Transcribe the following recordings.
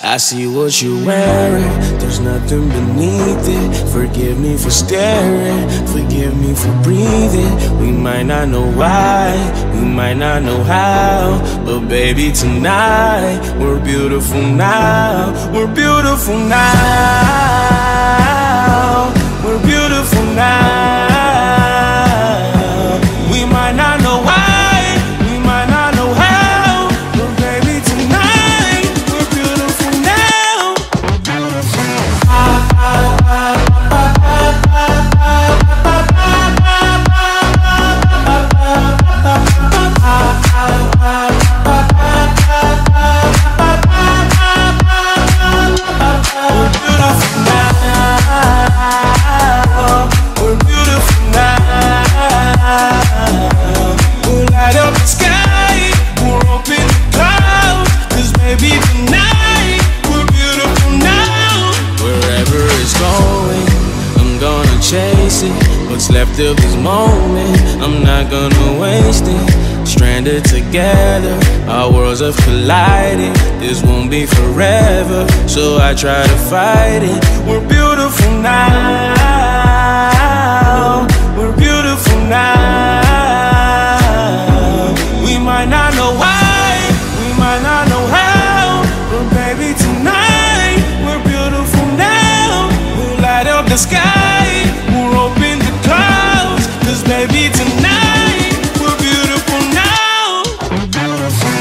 I see what you're wearing, there's nothing beneath it. Forgive me for staring, forgive me for breathing. We might not know why, we might not know how, but baby tonight, we're beautiful now. We're beautiful now. We're beautiful now. We might not know why, we might not know how, but baby tonight, we're beautiful now. We're beautiful now. We'll light up the sky, we'll open the clouds, 'cause baby tonight, we're beautiful now. Wherever it's going, I'm gonna chase it. What's left of this moment, I'm not gonna waste it. Stranded together, our worlds have collided. This won't be forever, so I try to fight it. We're beautiful now. We're beautiful now. We might not know why, we might not know how, but baby tonight, we're beautiful now. We'll light up the sky, we'll open the clouds, 'cause baby tonight, we're beautiful now. We're beautiful.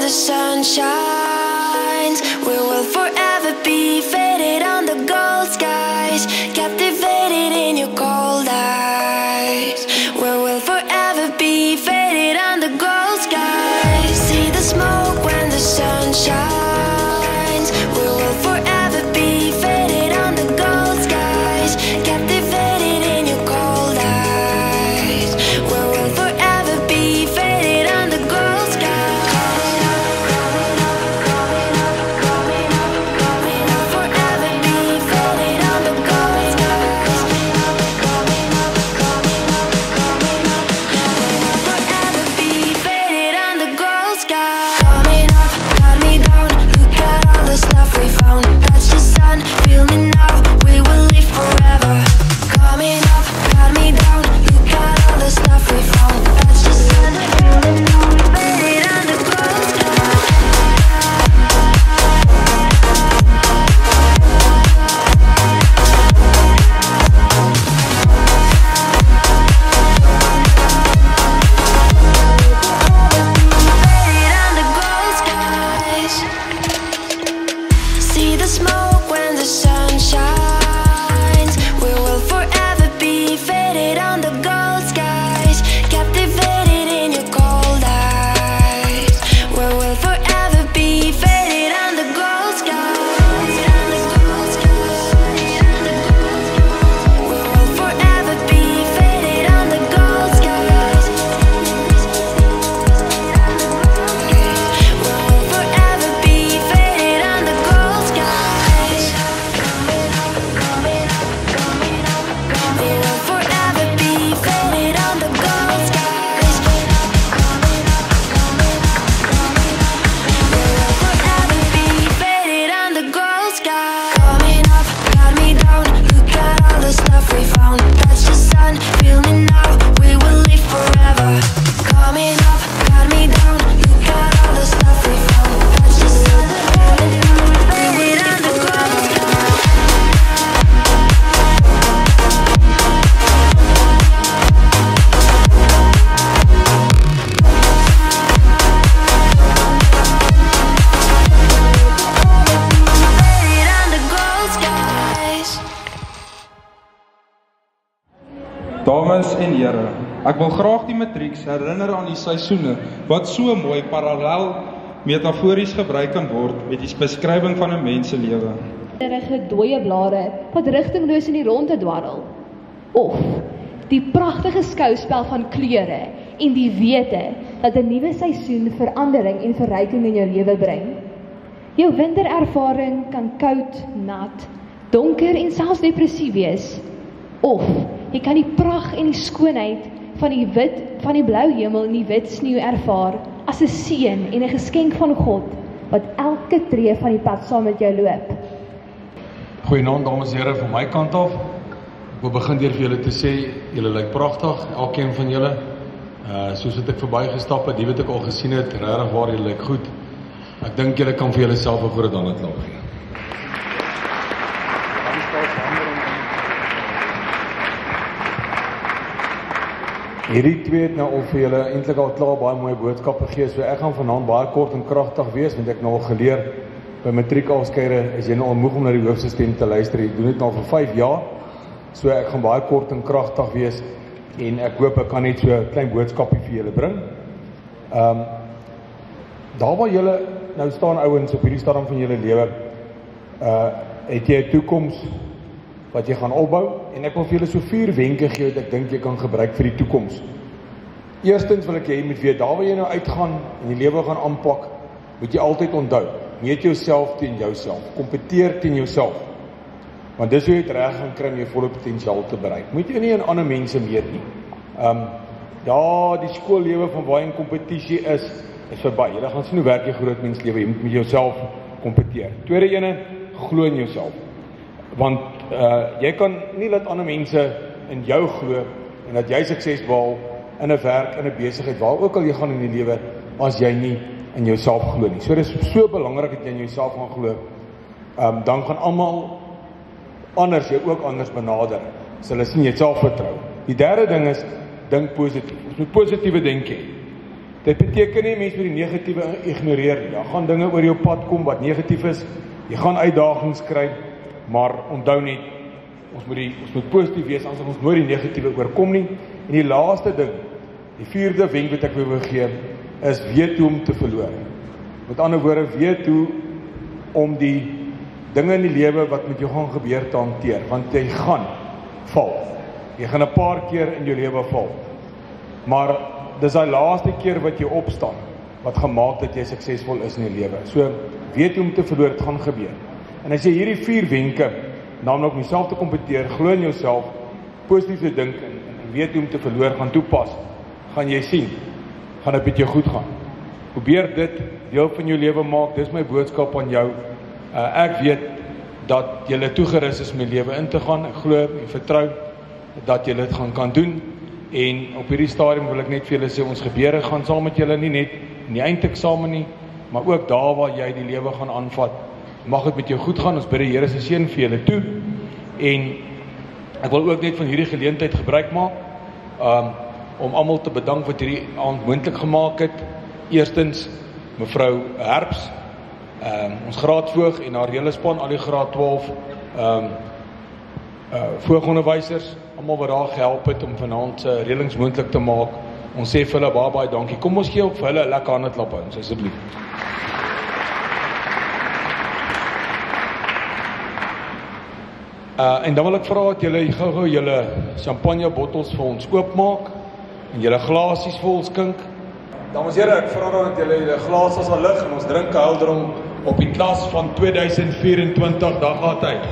the sun shines, we will forever be faded on the gold skies, captivated in your cold eyes. We will forever be faded on the gold skies. See the smoke when the sun shines. We will forever be faded on the gold skies, captivated in your cold eyes. We will forever be faded on the gold skies. Forever be faded on the gold skies. Forever be faded on the gold skies. Coming up, got me down. Look at all the stuff we found. Touch the sun, feel me now. We will live forever. Coming up, got me down. Look at all the stuff we found. Touch the sun, feel me now. Faded on the gold skies. Faded on the gold skies. See the smoke when the sun shines. We will forever be faded on the gold skies, captivated in your cold eyes. We will forever be faded on the gold skies. We will forever be faded on the gold skies. We will forever be faded on the gold skies. We will forever be faded on the gold skies. We will forever be faded on the gold skies. Coming up, got me down. Look at all the stuff we found. Touch the sun, feel me now. We will live forever. Coming up, got me down. Look at all the stuff we found. Touch the sun, feel me now. Faded on the gold skies. Faded on the gold skies. Dames en here, ek wil graag die matrieks herinner aan die seisoene wat so mooi parallel metafories gebruik kan word met die beskrywing van 'n menselewe. Dooie blare wat rigtingloos in die ronde dwarrel. Of die pragtige skouspel van kleure en die wete dat 'n nuwe seisoen verandering en verryking in jou lewe bring. Jou winterervaring kan koud, nat, donker en selfs depressief wees. Of jy kan die pragt en die skoonheid van die wit, van die blou hemel en die wit sneeu ervaar as 'n seën en 'n geskenk van God wat elke tree van die pad saam met jou loop. Goeienaand dames en here van my kant af. Ek wil begin deur vir julle te sê, julle lyk pragtig, elkeen van julle. Soos wat ek verbygestap het, die wat ek al gesien het, regtig waar julle lyk goed. Ek dink julle kan vir julle self 'n groot hande klap gee. Hierdie twee het nou al vir julle eintlik al klaar baie mooi boodskappe gegee, so ek gaan vanaand baie kort en kragtig wees, want ek nou al geleer by matriekafskeide is jy nou al moeg om na die hoofse stem te luister. Ek doen dit nou vir 5 jaar, so ek gaan baie kort en kragtig wees en ek hoop ek kan net so 'n klein boodskapie vir julle bring. Daar waar julle nou staan ouens op hierdie stadium van julle lewe, het jy 'n toekoms wat jy gaan opbou en ek wil vir julle so 4 wenke gee wat ek dink jy kan gebruik vir die toekoms. Eerstens wil ek jy moet weet, daar waar jy nou uitgaan en die lewe gaan aanpak, moet jy altyd onthou, meet jouself teen jouself, kompeteer teen jouself. Want dis hoe jy dit reg gaan kry om jou volle potensiaal te bereik. Moet jy nie aan ander mense meet nie. Ja, die skoollewe van waar jy in kompetisie is verby. Jy gaan sien hoe werk jy groot menslewe, jy moet met jouself kompeteer. Tweede ene, glo in jouself. Want jy kan nie laat ander mense in jou glo en dat jy sukses behaal in 'n werk, in 'n besigheid, waar ook al jy gaan in die lewe, as jy nie in jouself glo nie. So dis so belangrik dat jy in jouself gaan glo. Dan gaan almal anders jy ook anders benader. So hulle sien jy selfvertroue. Die derde ding is dink positief. Ons moet positiewe denke hê. Dit beteken nie mense moet die negatiewe ignoreer nie. Daar gaan dinge oor jou pad kom wat negatief is. Jy gaan uitdagings kry, maar onthou net, ons moet positief wees, anders ons nooit die negatiewe oorkom nie. En die laaste ding, die 4de wenk wat ek wil gee, is weet hoe om te verloor. Met ander woorde, weet hoe om die dinge in die lewe wat met jou gaan gebeur te hanteer, want jy gaan val. Jy gaan 'n paar keer in jou lewe val. Maar dis die laaste keer wat jy opstaan, wat gaan maak dat jy suksesvol is in die lewe. So, weet hoe om te verloor, dit gaan gebeur. En as jy hierdie 4 wenke, naamlik om jouself te kompeteer, glo in jouself, positief te dink en weet hoe om te verloor gaan toepas, gaan jy sien, gaan dit met jou goed gaan. Probeer dit deel van jou lewe maak, dis my boodskap aan jou. Ek weet dat jy toegerus is om die lewe in te gaan, ek glo en vertrou dat jy dit kan doen, en op hierdie stadium wil ek net vir julle sê, ons gebeure gaan saam met julle nie net in die eindeksamen nie, maar ook daar waar jy die lewe gaan aanvat, mag dit met jou goed gaan, ons bid die Here se seën vir julle toe, en ek wil ook net van hierdie geleentheid gebruik maak, om almal te bedank wat hierdie aand moontlik gemaak het. Eerstens, mevrou Herbs, ons graadvoog en haar hele span, al die graad 12 voogonderwysers, almal wat daar gehelp het om vanaand se reëlings moontlik te maak. Ons sê vir hulle baie dankie. Kom ons gee op vir hulle 'n lekker handeklap aan ons asseblief. En dan wil ek vra dat julle gou-gou julle champagnebottels vir ons oopmaak en julle glasies vir ons skink. Dames en here, ek vra dat julle glase sal lig en ons drinke helder om op die klas van 2024 dag gaat uit.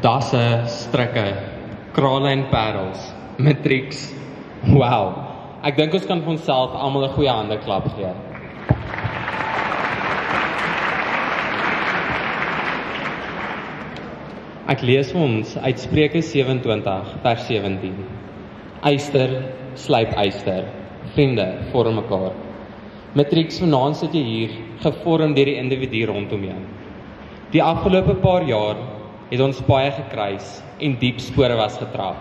Dasse, strikke, krale en parels, matrieks. Wow, ek dink ons kan vir onsself almal 'n goeie handeklap gee. Ek lees vir ons uit Spreuke 27 vers 17. Yster slyp yster, vriende vorm mekaar. Matrieks, vanaand sit jy hier, gevorm deur die individu rondom jou. Die afgelope paar jaar het ons paaie gekruis en diep spore was getrap.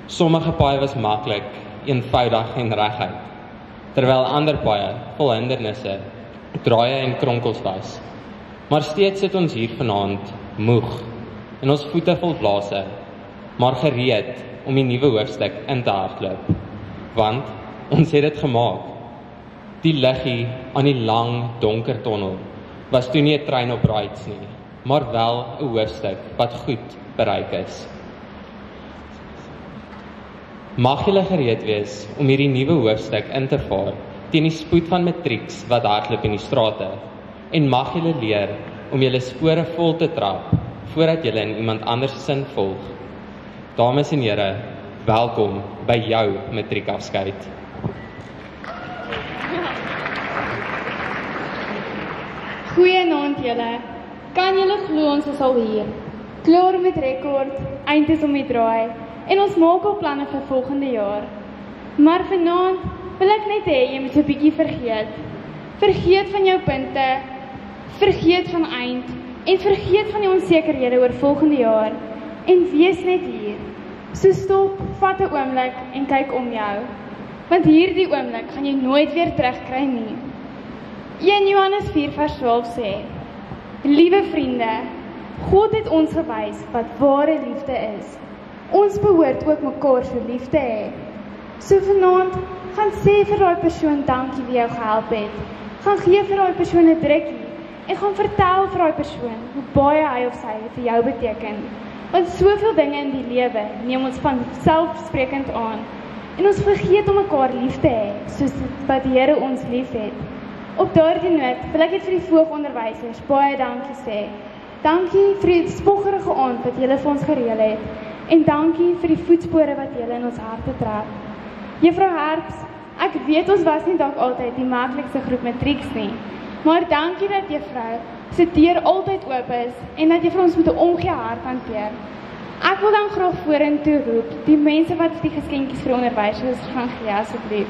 Sommige paaie was maklik, eenvoudig en reguit, terwyl ander paaie vol hindernisse, draaie en kronkels was. Maar steeds sit ons hier vanaand moeg en ons voete vol blase, maar gereed om die nuwe hoofstuk in te hardloop. Want ons het dit gemaak. Die liggie aan die lang, donker tonnel was toe nie 'n trein op rides nie, maar wel 'n hoofstuk wat goed bereik is. Mag julle gereed wees om hierdie nuwe hoofstuk in te vaar teen die spoed van matrieks wat hardloop in die strate, en mag julle leer om julle spore vol te trap voordat julle in iemand anders se sin volg. Dames en here, welkom by jou matriekafskeid. Goeienaand julle. Kan julle glo ons is al hier? Klaar met rekord, eind is om die draai en ons maak al planne vir volgende jaar. Maar vanaand wil ek net hê jy moet 'n bietjie vergeet. Vergeet van jou punte, vergeet van eind en vergeet van die onsekerhede oor volgende jaar en wees net hier. So stop, vat 'n oomblik en kyk om jou. Want hierdie oomblik gaan jy nooit weer terugkry nie. 1 Johannes 4 vers 12 sê: Liewe vriende, God het ons gewys wat ware liefde is. Ons behoort ook mekaar so lief te hê. So vanaand, gaan sê vir daai persoon dankie wie jou gehelp het. Gaan gee vir daai persoon 'n drukkie en gaan vertel vir daai persoon hoe baie hy of sy vir jou beteken. Want soveel dinge in die lewe neem ons van selfsprekend aan en ons vergeet om mekaar lief te hê, soos wat die Here ons lief het. Op daardie noot wil ek net vir die voogonderwysers baie dankie sê. Dankie vir die spoggerige aand wat julle vir ons gereël het en dankie vir die voetspore wat julle in ons harte trek. Juffrou Herbs, ek weet ons was nie dalk altyd die maklikste groep matrieks nie, maar dankie dat juffrou se deur altyd oop is en dat jy vir ons met 'n omgee hart hanteer. Ek wil dan graag vorentoe roep die mense wat die geskenkies vir onderwysers gaan gee asseblief.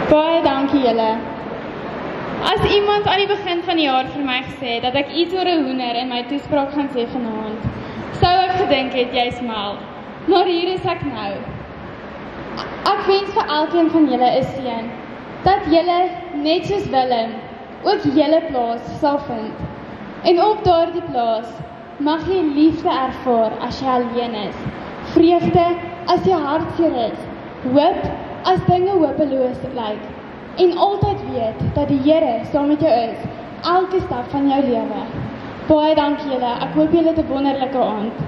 Baie dankie julle. As iemand aan die begin van die jaar vir my gesê dat ek iets oor 'n hoender in my toespraak gaan sê vanaand, sou ek gedink het jy's mal. Maar hier is ek nou. Ek wens vir elkeen van julle 'n seën, dat julle, net soos Willem, ook julle plaas sal vind. En op daardie plaas mag jy liefde ervaar as jy alleen is, vreugde as jy hartseer is, hoop as dinge hopeloos lyk, en altyd weet dat die Here saam met jou is, elke stap van jou lewe. Baie dankie julle, ek hoop julle het 'n wonderlike aand.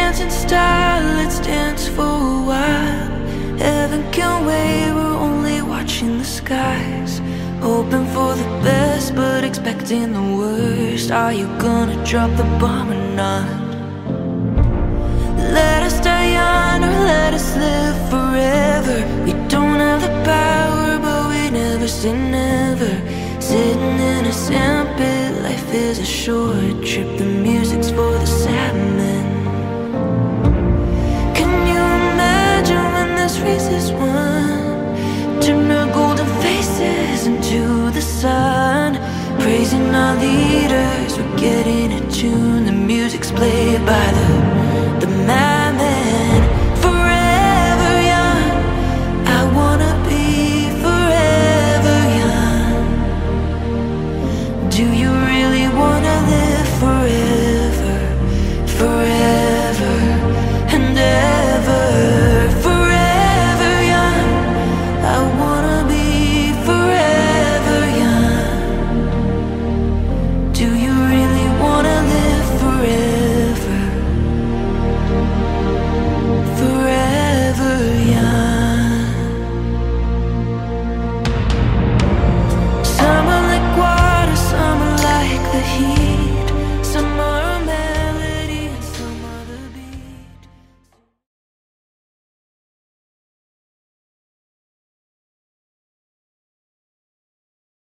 dance in style, let's dance for a while. Heaven can wait, we're only watching the skies. Hoping for the best, but expecting the worst. Are you gonna drop the bomb or not? Let us die young or let us live forever. We don't have the power, but we never say never. Sitting in a sandpit, life is a short trip. The music's for the sad men.